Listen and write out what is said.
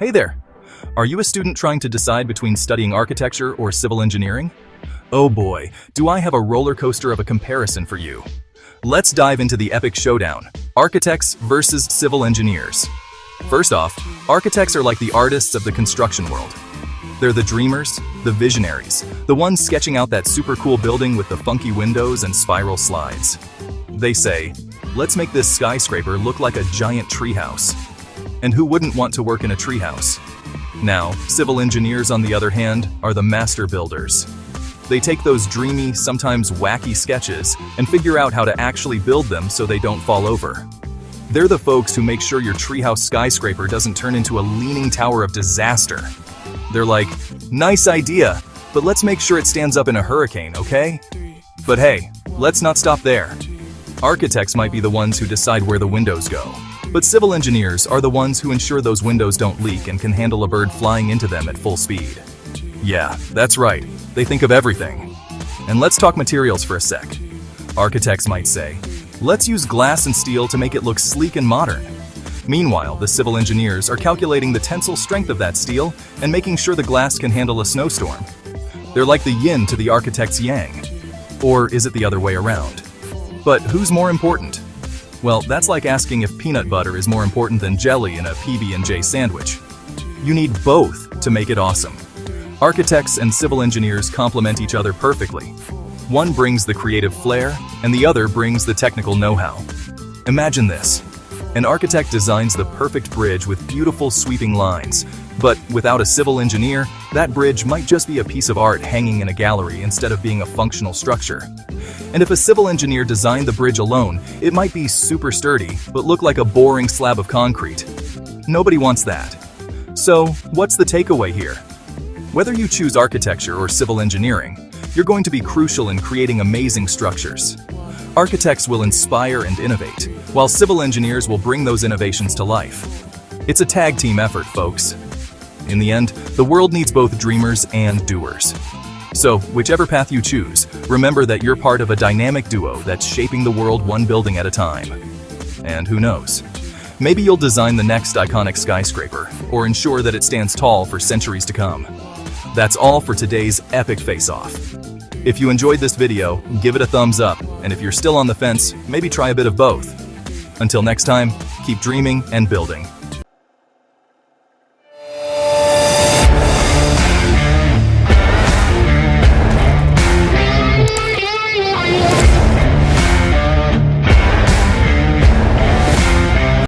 Hey there! Are you a student trying to decide between studying architecture or civil engineering? Oh boy, do I have a roller coaster of a comparison for you. Let's dive into the epic showdown: architects versus civil engineers. First off, architects are like the artists of the construction world. They're the dreamers, the visionaries, the ones sketching out that super cool building with the funky windows and spiral slides. They say, let's make this skyscraper look like a giant treehouse. And who wouldn't want to work in a treehouse? Now, civil engineers, on the other hand, are the master builders. They take those dreamy, sometimes wacky sketches and figure out how to actually build them so they don't fall over. They're the folks who make sure your treehouse skyscraper doesn't turn into a leaning tower of disaster. They're like, nice idea, but let's make sure it stands up in a hurricane, okay? But hey, let's not stop there. Architects might be the ones who decide where the windows go, but civil engineers are the ones who ensure those windows don't leak and can handle a bird flying into them at full speed. Yeah, that's right. They think of everything. And let's talk materials for a sec. Architects might say, let's use glass and steel to make it look sleek and modern. Meanwhile, the civil engineers are calculating the tensile strength of that steel and making sure the glass can handle a snowstorm. They're like the yin to the architect's yang. Or is it the other way around? But who's more important? Well, that's like asking if peanut butter is more important than jelly in a PB&J sandwich. You need both to make it awesome. Architects and civil engineers complement each other perfectly. One brings the creative flair, and the other brings the technical know-how. Imagine this. An architect designs the perfect bridge with beautiful sweeping lines, but without a civil engineer, that bridge might just be a piece of art hanging in a gallery instead of being a functional structure. And if a civil engineer designed the bridge alone, it might be super sturdy, but look like a boring slab of concrete. Nobody wants that. So, what's the takeaway here? Whether you choose architecture or civil engineering, you're going to be crucial in creating amazing structures. Architects will inspire and innovate, while civil engineers will bring those innovations to life. It's a tag team effort, folks. In the end, the world needs both dreamers and doers. So, whichever path you choose, remember that you're part of a dynamic duo that's shaping the world one building at a time. And who knows? Maybe you'll design the next iconic skyscraper, or ensure that it stands tall for centuries to come. That's all for today's epic face-off. If you enjoyed this video, give it a thumbs up, and if you're still on the fence, maybe try a bit of both. Until next time, keep dreaming and building.